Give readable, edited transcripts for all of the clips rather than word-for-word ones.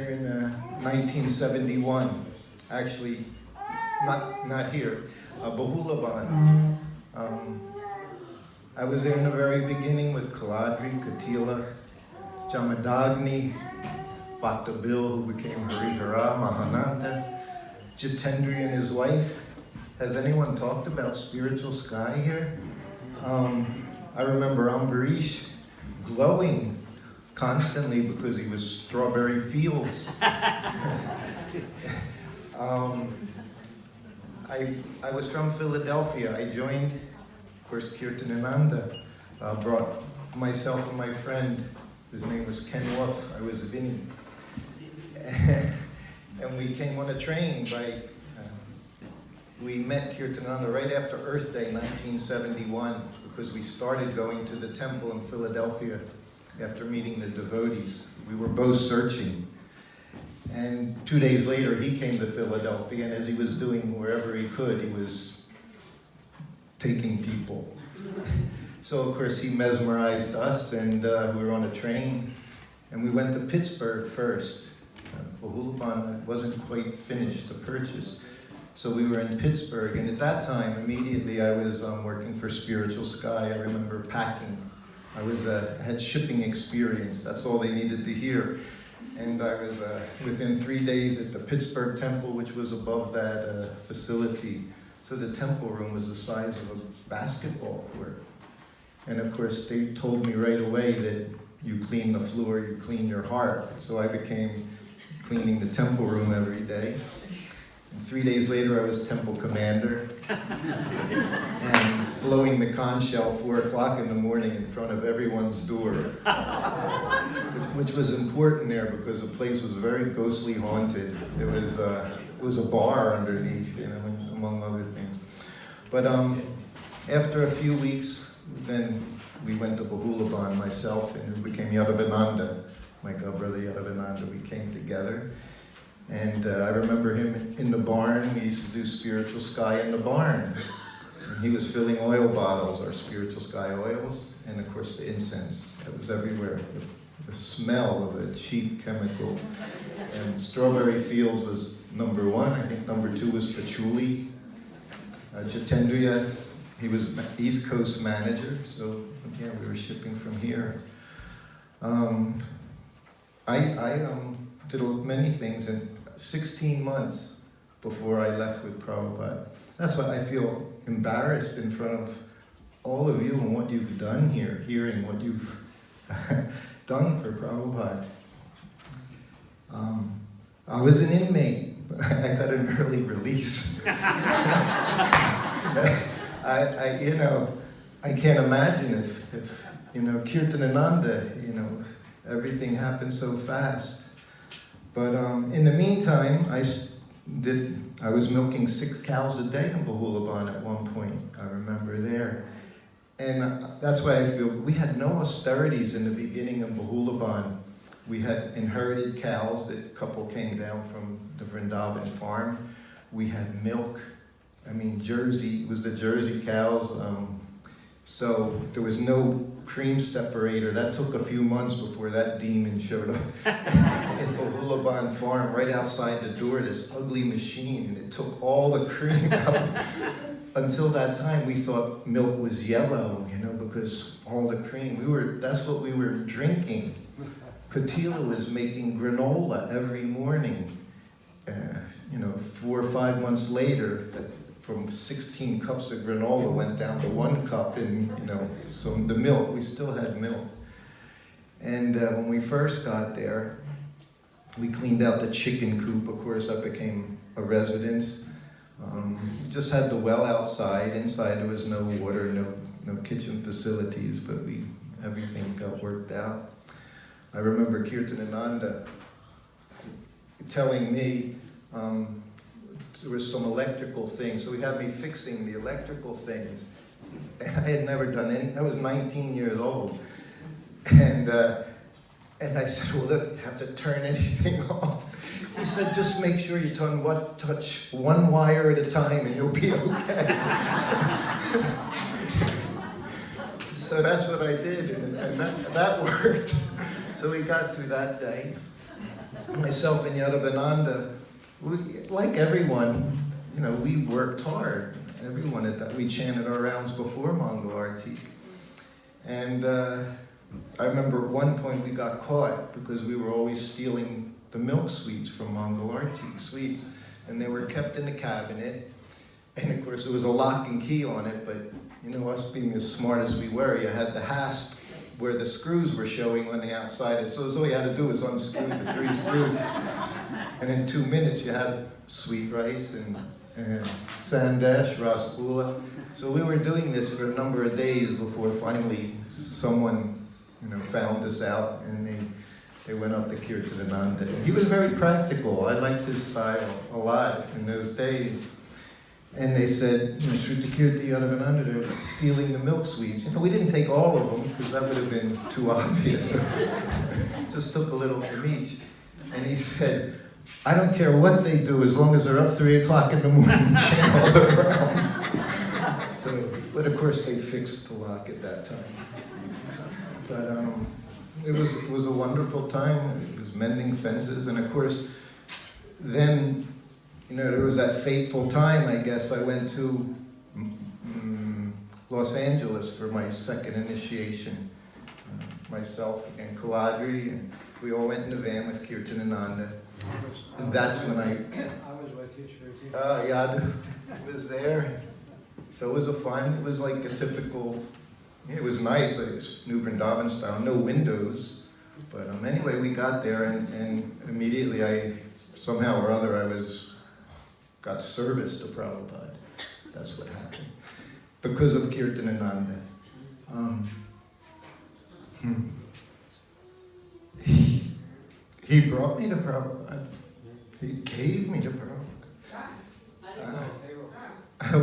In 1971, actually, not here, Bahulaban. I was there in the very beginning with Kaladri, Katila, Jamadagni, Bhakta Bill, who became Harihara, Mahananda, Jitendri and his wife. Has anyone talked about spiritual sky here? I remember Ambarish glowing constantly because he was Strawberry Fields. I was from Philadelphia. I joined, of course, Kirtanananda, brought myself and my friend, his name was Ken Wolf, I was Vinny. And we came on a train we met Kirtanananda right after Earth Day, 1971, because we started going to the temple in Philadelphia after meeting the devotees. We were both searching. And 2 days later, he came to Philadelphia, and as he was doing wherever he could, he was taking people. So, of course, he mesmerized us, and we were on a train, and we went to Pittsburgh first. Bahulaban wasn't quite finished, the purchase. So we were in Pittsburgh, and at that time, immediately I was working for Spiritual Sky. I remember packing. I had shipping experience. That's all they needed to hear. And I was within 3 days at the Pittsburgh temple, which was above that facility. So the temple room was the size of a basketball court. And of course, they told me right away that you clean the floor, you clean your heart. So I became cleaning the temple room every day. And 3 days later, I was temple commander and blowing the conch shell 4 o'clock in the morning in front of everyone's door, which was important there because the place was very ghostly haunted. It was a bar underneath, among other things. But after a few weeks, then we went to Bahulaban, myself, and who became Yadavananda, my brother Yadavananda. We came together. And I remember him in the barn. We used to do Spiritual Sky in the barn. And he was filling oil bottles, our Spiritual Sky oils, and of course the incense. It was everywhere. The smell of the cheap chemicals. And Strawberry Fields was number 1. I think number 2 was patchouli. Jitendriya, he was East Coast manager. So again, we were shipping from here. I did many things in 16 months before I left with Prabhupada. That's why I feel embarrassed in front of all of you and what you've done here, hearing what you've done for Prabhupada. I was an inmate, but I got an early release. I can't imagine if Kirtanananda, everything happened so fast. But in the meantime, I was milking 6 cows a day in Bahulaban at one point. I remember there. And that's why I feel we had no austerities in the beginning in Bahulaban. We had inherited cows that a couple came down from the Vrindaban farm. We had milk. Jersey, it was the Jersey cows. So there was no cream separator. That took a few months before that demon showed up in Bahulaban farm, right outside the door, this ugly machine, and it took all the cream out. Until that time, we thought milk was yellow, because all the cream, that's what we were drinking. Katila was making granola every morning. 4 or 5 months later, from 16 cups of granola went down to 1 cup, and so the milk, we still had milk. And when we first got there, we cleaned out the chicken coop. Of course, that became a residence. Just had the well outside. Inside there was no water, no kitchen facilities, but everything got worked out. I remember Kirtanananda telling me, there was some electrical things, so he had me fixing the electrical things. I had never done any. I was 19 years old, and I said, "Well, look, you have to turn anything off." He said, "Just make sure you touch one wire at a time, and you'll be okay." So that's what I did, and that worked. So we got through that day. myself and Yadavananda, like everyone, we worked hard. Everyone at that, we chanted our rounds before Mangal Artik. And I remember at one point we got caught because we were always stealing the milk sweets from Mangal Artik sweets. And they were kept in the cabinet. And of course there was a lock and key on it, but us being as smart as we were, you had the hasp where the screws were showing on the outside. So all you had to do was unscrew the 3 screws. And in 2 minutes you had sweet rice and sandesh, rasgulla. So we were doing this for a number of days before finally someone, found us out, and they went up to Kirtanananda. He was very practical. I liked his style a lot in those days. And they said, Shruta Kirti Yadavananda, they're stealing the milk sweets. We didn't take all of them because that would have been too obvious. Just took a little from each. And he said, I don't care what they do as long as they're up 3 o'clock in the morning and chant all the rounds. But of course they fixed the lock at that time. But it was a wonderful time. It was mending fences, and of course, then, there was that fateful time, I guess, I went to Los Angeles for my second initiation. Myself and Kaladri, and we all went in the van with Kirtanananda. And that's when I was with you, Shruti. Yadu was there. So it was like a typical, it was nice, like New Vrindaban style, no windows. But anyway, we got there, and immediately somehow or other, got service to Prabhupada. That's what happened. Because of Kirtanananda. He brought me to Prabhupada. He gave me to Prabhupada.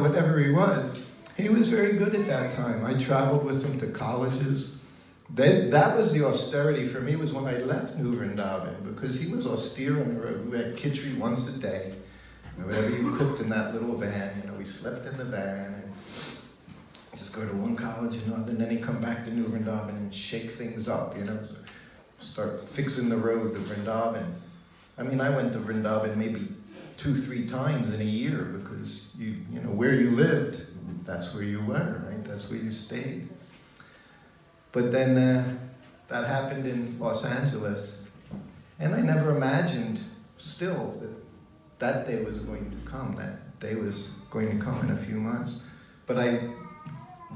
Whatever he was. He was very good at that time. I traveled with him to colleges. That was the austerity for me, was when I left New Vrindaban, because he was austere on the road. We had khichdi once a day. Whatever you cooked in that little van, we slept in the van and just go to one college and another, and then he'd come back to New Vrindaban and shake things up, so start fixing the road to Vrindaban. I went to Vrindaban maybe 2-3 times in a year, because where you lived, that's where you were, right? That's where you stayed. But then that happened in Los Angeles, and I never imagined still that day was going to come. That day was going to come in a few months. But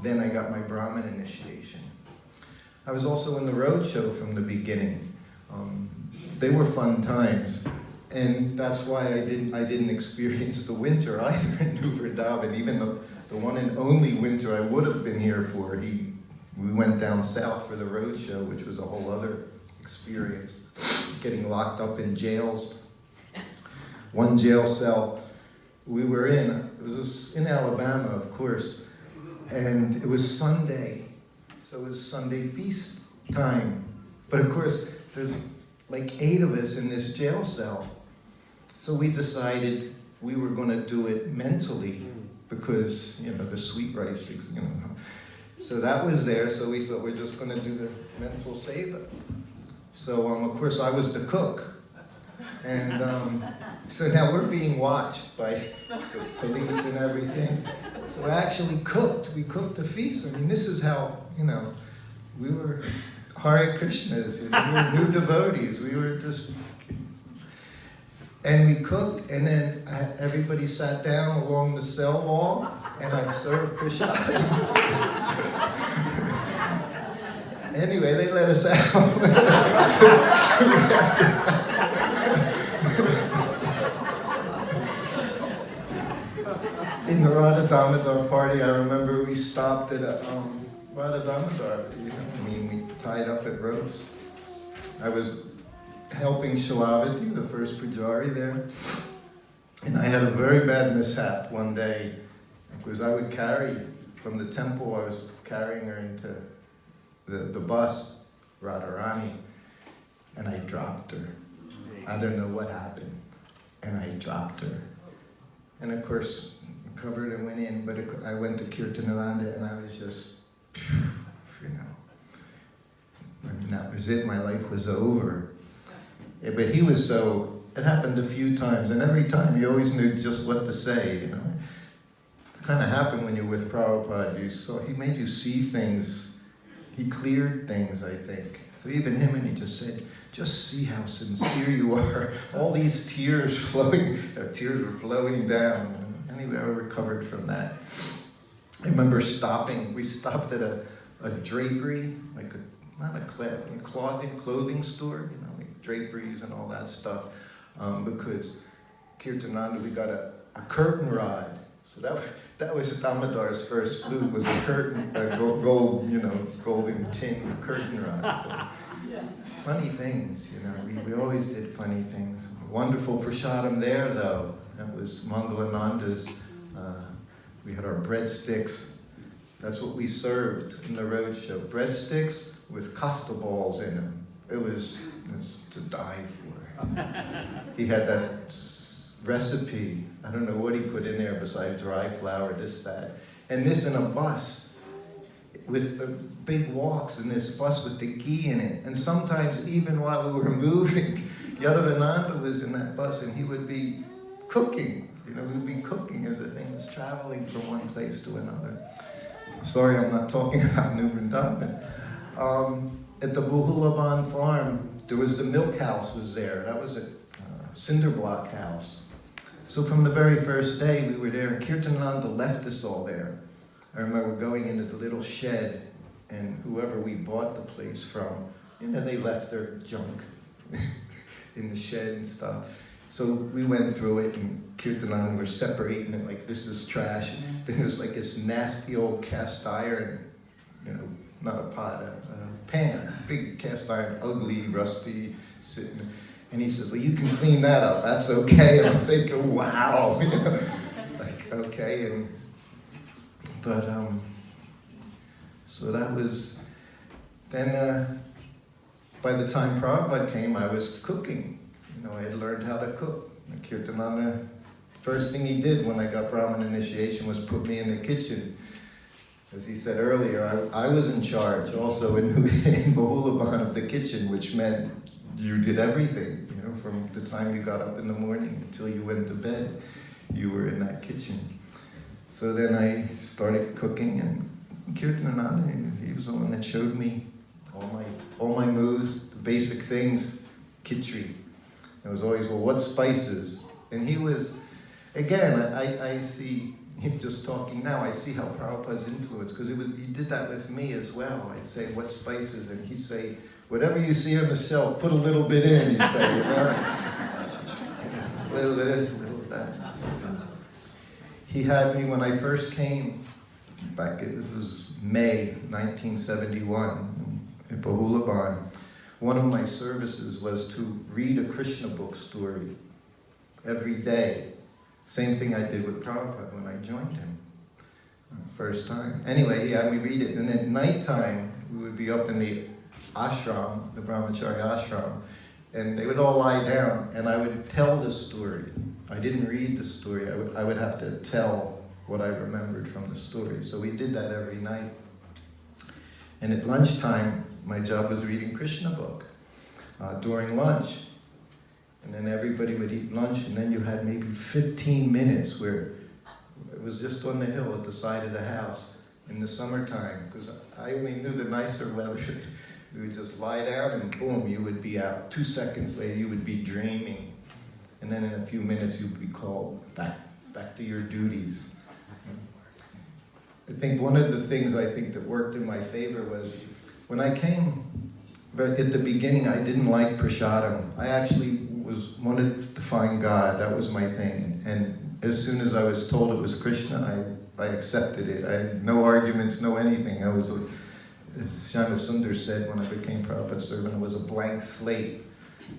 then I got my Brahmin initiation. I was also in the roadshow from the beginning. They were fun times, and that's why I didn't experience the winter either in New Vrindaban. Even the one and only winter I would have been here for, we went down south for the roadshow, which was a whole other experience. Getting locked up in jails. One jail cell we were in, it was in Alabama, of course, and it was Sunday, so it was Sunday feast time. But of course, there's like 8 of us in this jail cell. So we decided we were going to do it mentally, because, the sweet rice, So that was there, so we thought we're just going to do the mental seva. So, of course, I was the cook. And so now we're being watched by the police and everything. So I actually cooked. We cooked the feast. This is how, we were Hare Krishnas. We were new devotees. We were just... And we cooked, and then everybody sat down along the cell wall, and I served prasad. Anyway, they let us out. In the Radha Damodar party, I remember we stopped at a Radha Damodar. We tied up at ropes. I was helping Shilavati, the first pujari there, and I had a very bad mishap one day, because I would carry from the temple. I was carrying her into the bus, Radharani, and I dropped her. I don't know what happened, and I dropped her. And of course, covered and went in, but I went to Kirtanananda, and I was just, that was it. My life was over. But he was so, it happened a few times, and every time he always knew just what to say, you know. It kind of happened when you're with Prabhupada. He made you see things. He cleared things, I think. So even him, and he just said, just see how sincere you are. All these tears were flowing down. And anyway, I recovered from that. I remember we stopped at a drapery, like not a clothing store, you know, like draperies and all that stuff, because Kirtananda, we got a curtain rod. So that was Damodar's first flute, was a curtain, golden tin curtain rod. So, funny things, you know, we always did funny things. Wonderful prasadam there, though. That was Mangalananda's. We had our breadsticks. That's what we served in the roadshow. Breadsticks with kafta balls in them. It was to die for. He had that recipe. I don't know what he put in there besides dry flour, this, that. And this in a bus with the big walks in this bus with the ghee in it. And sometimes even while we were moving, Yadavananda was in that bus and he would be cooking. You know, we would be cooking as the thing was traveling from one place to another. Sorry, I'm not talking about New Vrindaban. At the Vrindaban farm, there was the milk house was there. That was a cinder block house. So from the very first day we were there, and Kirtananda left us all there. I remember going into the little shed, and whoever we bought the place from, you know, they left their junk in the shed and stuff. So we went through it, and Kirtananda were separating it like this is trash. Then there was like this nasty old cast iron, you know, not a pot, a pan, big cast iron, ugly, rusty, sitting. And he said, well, you can clean that up, that's okay. And I'm thinking, wow, you know, like, okay. So that was, then by the time Prabhupada came, I was cooking. You know, I had learned how to cook. And Kirtananda, first thing he did when I got Brahmin initiation was put me in the kitchen. As he said earlier, I was in charge also in Bahulaban of the kitchen, which meant you did everything, you know, from the time you got up in the morning until you went to bed, you were in that kitchen. So then I started cooking, and Kirtananda, he was the one that showed me all my moves, the basic things, khichdi. It was always, well, what spices? And he was, again, I see him just talking now, I see how Prabhupada's influence, because he did that with me as well. I'd say, what spices? And he'd say, whatever you see on the shelf, put a little bit in, he'd say, you know? A little bit of this, a little bit of that. He had me when I first came, this was May 1971, in Bahulaban. One of my services was to read a Krishna book story every day. Same thing I did with Prabhupada when I joined him, first time. Anyway, he had me read it, and at nighttime, we would be up in the ashram, the brahmachari ashram, and they would all lie down, and I would tell the story. I didn't read the story, I would have to tell what I remembered from the story. So we did that every night. And at lunchtime, my job was reading Krishna book during lunch. And then everybody would eat lunch, and then you had maybe 15 minutes where it was just on the hill at the side of the house in the summertime, because I only knew the nicer weather. We would just lie down and boom, you would be out. 2 seconds later, you would be dreaming. And then in a few minutes, you'd be called back to your duties. I think one of the things I think that worked in my favor was when I came, at the beginning, I didn't like prasadam. I actually wanted to find God. That was my thing. And as soon as I was told it was Krishna, I accepted it. I had no arguments, no anything. I was, as Shama Sundar said when I became Prabhupada's servant, it was a blank slate.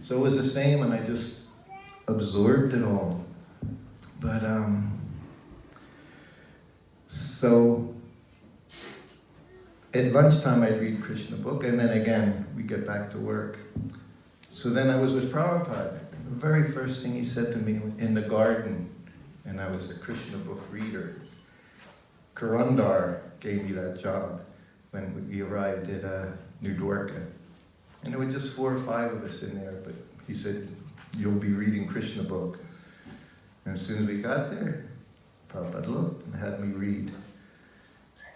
So it was the same, and I just absorbed it all. But, so at lunchtime I'd read Krishna book, and then again, we get back to work. So then I was with Prabhupada. The very first thing he said to me in the garden, and I was a Krishna book reader, Karandar gave me that job when we arrived at New Dwarka. And there were just 4 or 5 of us in there, but He said, you'll be reading Krishna book. And as soon as we got there, Prabhupada looked and had me read.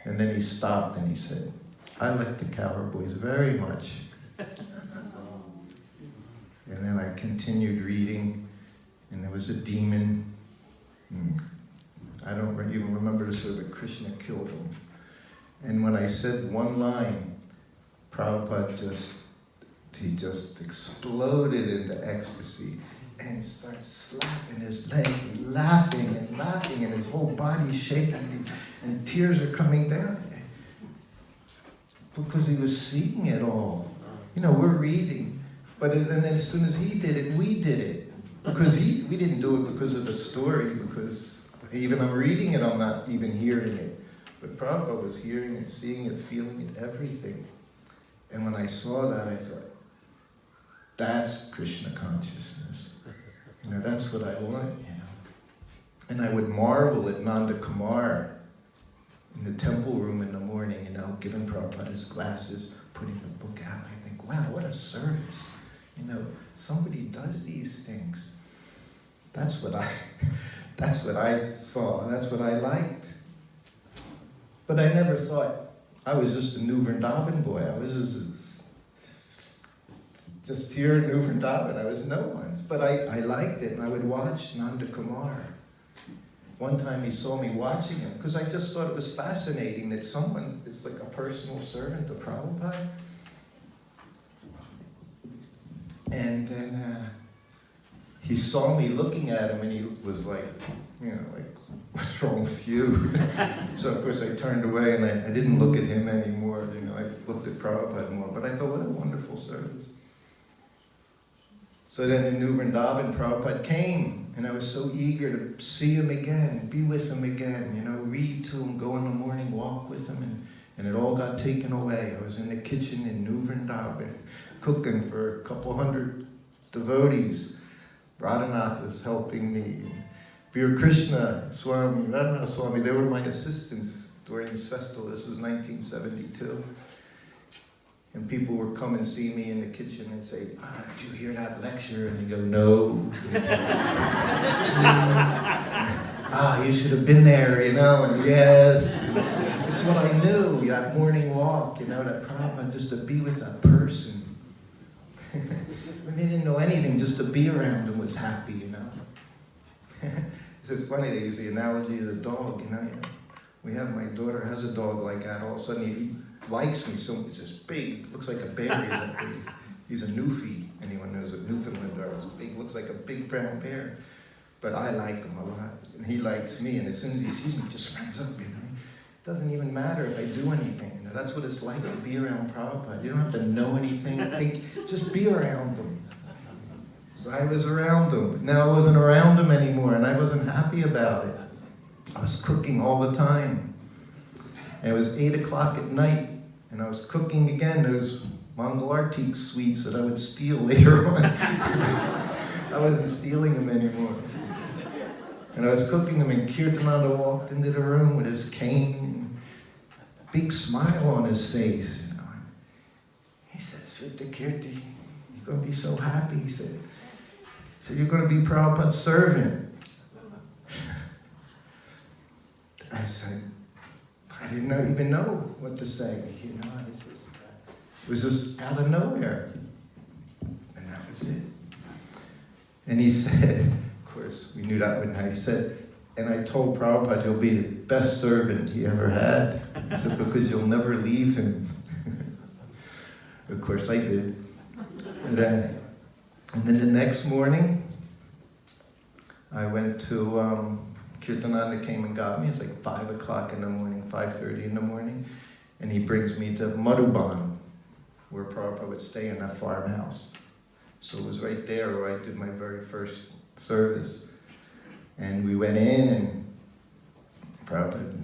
And then he stopped and he said, I like the cowboys very much. And then I continued reading, and there was a demon. I don't even remember the story, but Krishna killed him. And when I said one line, Prabhupada just exploded into ecstasy and started slapping his leg and laughing, and his whole body shaking, and tears are coming down. Because he was seeing it all. You know, we're reading, but then as soon as he did it, we did it. Because we didn't do it because of the story, because even I'm reading it, I'm not even hearing it. But Prabhupada was hearing it, seeing it, feeling it, everything. And when I saw that, I thought, that's Krishna consciousness. You know, that's what I want, you know. And I would marvel at Nanda Kumar in the temple room in the morning, you know, giving Prabhupada his glasses, putting the book out. I think, wow, what a service. You know, somebody does these things. That's what I saw. That's what I liked. But I never thought I was just a new Vrindaban boy. I was just here in New Vrindaban. I was no one. But I liked it, and I would watch Nanda Kumar. One time he saw me watching him, because I just thought it was fascinating that someone is like a personal servant of Prabhupada. And then he saw me looking at him, and he was like, you know, like, what's wrong with you? So of course I turned away, and I didn't look at him anymore. You know, I looked at Prabhupada more. But I thought, what a wonderful service. So then in New Vrindaban, Prabhupada came, and I was so eager to see him again, be with him again, you know, read to him, go on the morning walk with him, and it all got taken away. I was in the kitchen in New Vrindaban, cooking for a couple hundred devotees. Radhanath was helping me. Bir Krishna, Swami, Radhanath Swami, they were my assistants during this festival. This was 1972. And people would come and see me in the kitchen and say, did you hear that lecture? And I'd go, no. You should have been there, you know, and yes. It's what I knew, that morning walk, you know, that Prabhupada, just to be with that person. When they didn't know anything, just to be around him was happy, you know. It's funny, they use the analogy of the dog, you know. We have, my daughter has a dog like that. All of a sudden he likes me so much. It's big, looks like a bear. He's that big. He's a Newfie. Anyone knows what Newfoundland are? It's big, looks like a big brown bear. But I like him a lot, and he likes me. And as soon as he sees me, he just runs up. You know, it doesn't even matter if I do anything. You know, that's what it's like to be around Prabhupada. You don't have to know anything. Just be around them. So I was around them. But now I wasn't around them anymore, and I wasn't happy about it. I was cooking all the time. And it was 8 o'clock at night, and I was cooking again those Mongol Arctic sweets that I would steal later on. I wasn't stealing them anymore. And I was cooking them, and Kirtananda walked into the room with his cane, and big smile on his face. You know. He said, Sruta Kirti, you're going to be so happy. He said, you're going to be Prabhupada's servant. I said, I didn't even know what to say, you know. It was just out of nowhere, and that was it. And he said, of course, we knew that one night. He said, and I told Prabhupada, you'll be the best servant he ever had. He said, because you'll never leave him. Of course, I did. And then the next morning, I went to. Kirtananda came and got me. It's like 5 o'clock in the morning, 5:30 in the morning. And he brings me to Madhuban, where Prabhupada would stay in that farmhouse. So it was right there where I did my very first service. And we went in, and Prabhupada,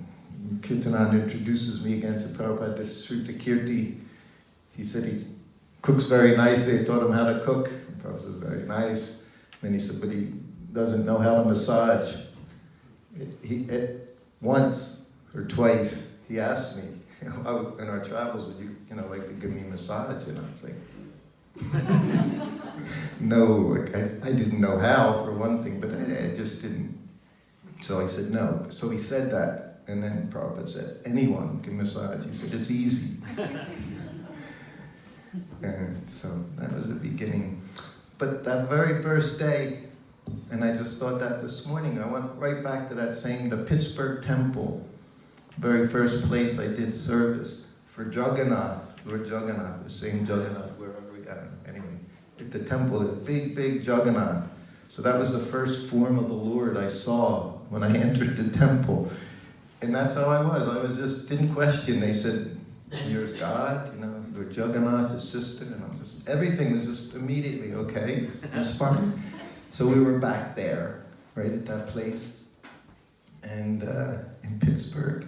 Kirtananda introduces me again to Prabhupada, this Sruta Kirti. He said he cooks very nicely. I taught him how to cook. Prabhupada was very nice. Then he said, but he doesn't know how to massage. Once or twice, he asked me, in our travels, would you like to give me a massage? And I was like, No, I didn't know how, for one thing, but I just didn't. So I said no. So he said that, and then Prabhupada said, anyone can massage. He said, it's easy. And so that was the beginning. But that very first day, and I just thought that this morning, I went right back to that the Pittsburgh temple, very first place I did service for Jagannath, Lord Jagannath, the same Jagannath, wherever we got him. Anyway, at the temple, the big, big Jagannath. So that was the first form of the Lord I saw when I entered the temple. And that's how I was just, didn't question. They said, you're God, you're Jagannath, his sister, and everything was just immediately okay. It was fine. So we were back there, right at that place, and in Pittsburgh.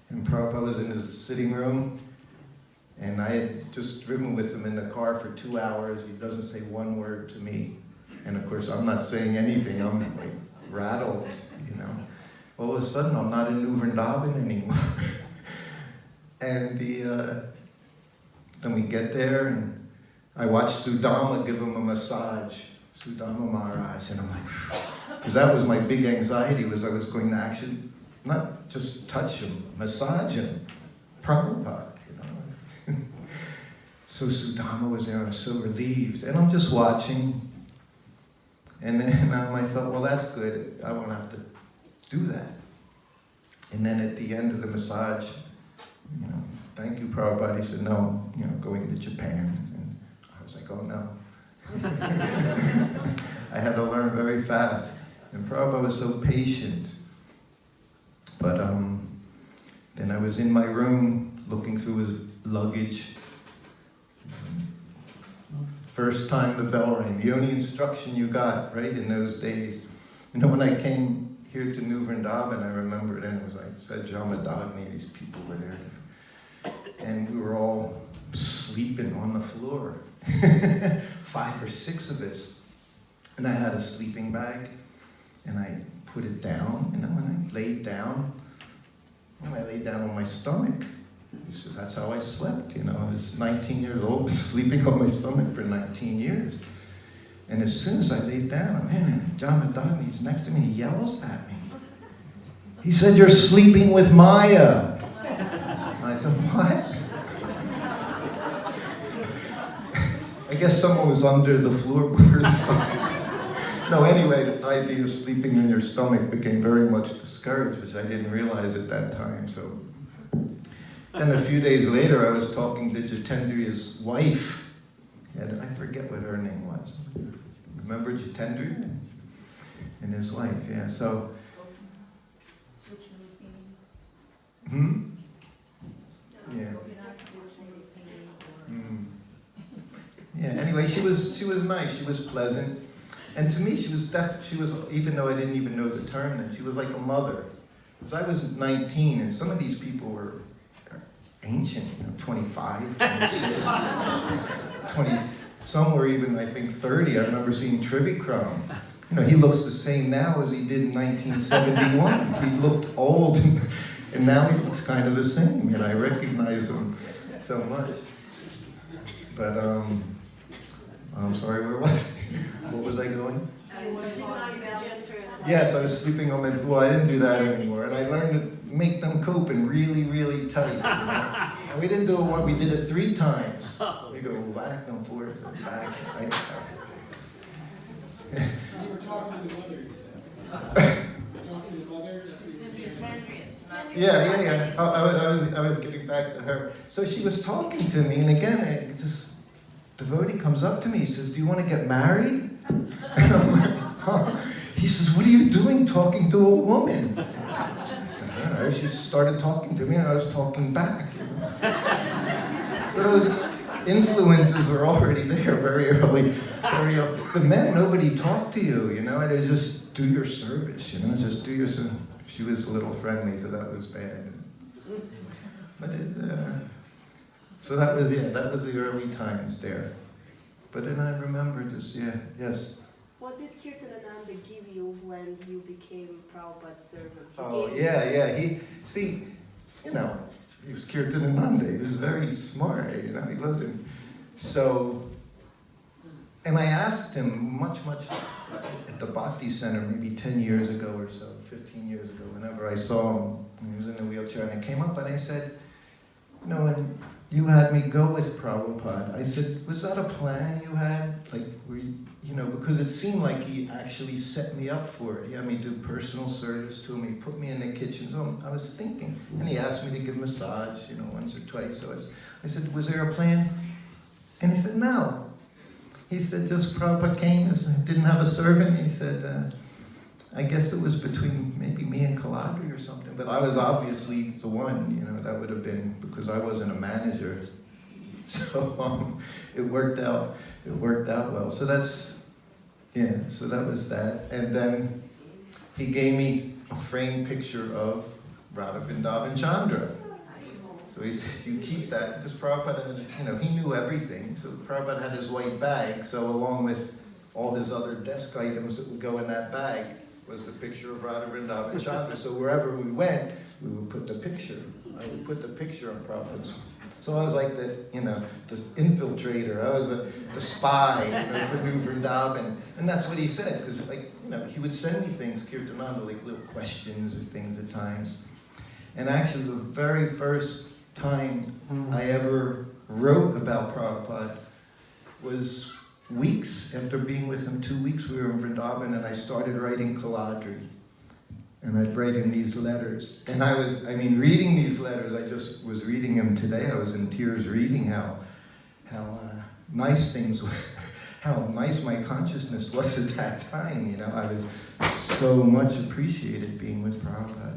And Prabhupada was in his sitting room, and I had just driven with him in the car for 2 hours. He doesn't say one word to me. And of course, I'm not saying anything. I'm like rattled, All of a sudden, I'm not in New Vrindaban anymore. And then we get there, and I watched Sudama give him a massage, Sudama Maharaj, and I'm like, because that was my big anxiety, was I was going to actually not just touch him, massage him, Prabhupada, So Sudama was there, I was so relieved, and I'm just watching, and then I thought, well, that's good, I won't have to do that. And then at the end of the massage, thank you, Prabhupada. He said, no, going to Japan. And I was like, oh no. I had to learn very fast. And Prabhupada was so patient. But then I was in my room looking through his luggage. First time the bell rang. The only instruction you got, right, in those days. When I came here to New Vrindaban, I remember then it was like Sajamadagni, these people were there. And we were all sleeping on the floor, 5 or 6 of us. And I had a sleeping bag, and I put it down, and I laid down, and I laid down on my stomach. He says, that's how I slept, I was 19 years old, was sleeping on my stomach for 19 years. And as soon as I laid down, Jamadagni is next to me, and he yells at me. He said, you're sleeping with Maya. I said, what? I guess someone was under the floorboards. No, anyway, the idea of sleeping in your stomach became very much discouraged, which I didn't realize at that time. So then a few days later, I was talking to Jitendriya's wife. And I forget what her name was. Remember Jitendriya? And his wife, yeah. So, yeah. Yeah. Anyway, she was nice. She was pleasant, and to me, she was even though I didn't even know the term then, she was like a mother. Because I was 19, and some of these people were ancient, 25, 26, 20. Some were even, I think, 30. I remember seeing Trivikram. He looks the same now as he did in 1971. He looked old, and now he looks kind of the same, and I recognize him so much. But, I'm sorry, where was I? What was I going? Yes, I was sleeping on my, well, I didn't do that anymore, and I learned to make them cope and really, really tight, And we didn't do it once, we did it 3 times. We go back and forth and back. You were talking to the mother, you said. Talking to the mother, that's what you were Yeah. I was getting back to her. So she was talking to me, and again, this devotee comes up to me, he says, do you want to get married? And I'm like, huh? He says, what are you doing talking to a woman? I said, I don't know. She started talking to me, and I was talking back. So those influences were already there very early. The men, nobody talked to you, They just do your service, just do your service. She was a little friendly, so that was bad. But so that was the early times there. But then I remember this, yes. What did Kirtanananda give you when you became Prabhupada's servant? He was Kirtanananda. He was very smart, He wasn't. So And I asked him much at the Bhakti Center, maybe 10 years ago or so, 15 years ago, whenever I saw him, he was in a wheelchair, and I came up and I said, you know, when you had me go with Prabhupada, I said, was that a plan you had? Like, were you, you know, because it seemed like he actually set me up for it. He had me do personal service to him, he put me in the kitchen, so I was thinking, and he asked me to give massage, you know, once or twice, so I said, was there a plan? And he said, no. He said, just Prabhupada came, didn't have a servant. He said, I guess it was between maybe me and Kaladri or something, but I was obviously the one, you know, that would have been, because I wasn't a manager. So it worked out well. So that's, yeah, so that was that. And then he gave me a framed picture of Radha Vrindavan Chandra. So he said, you keep that, because Prabhupada had, you know, he knew everything. So Prabhupada had his white bag, so along with all his other desk items that would go in that bag was the picture of Radha Vrindavan Chandra. So wherever we went, we would put the picture. I would put the picture on Prabhupada's. So I was like the, you know, the infiltrator. I was the spy, you know, for New Vrindavan. And that's what he said, because, like, you know, he would send me things, Kirtananda, like little questions or things at times. And actually, the very first time I ever wrote about Prabhupada was weeks after being with him. 2 weeks we were in Vrindaban, and I started writing Kaladri. And I'd write him these letters. And reading these letters, I just was reading them today. I was in tears reading how nice things were, how nice my consciousness was at that time. You know, I was so much appreciated being with Prabhupada.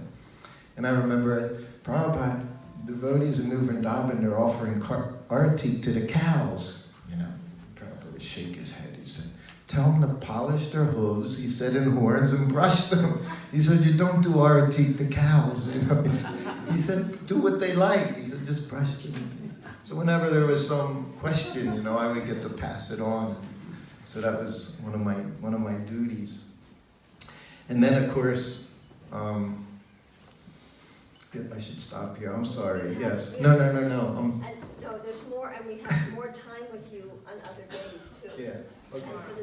And I remember Prabhupada, devotees in New Vrindaban, they're offering arati to the cows. You know, Prabhupada would shake his head. He said, tell them to polish their hooves, he said, and horns, and brush them. He said, you don't do arati to cows. You know, he said, do what they like. He said, just brush them. So whenever there was some question, you know, I would get to pass it on. So that was one of my duties. And then, of course, I should stop here. I'm sorry. Yes. No. No, there's more, and we have more time with you on other days too. Yeah. Okay. And so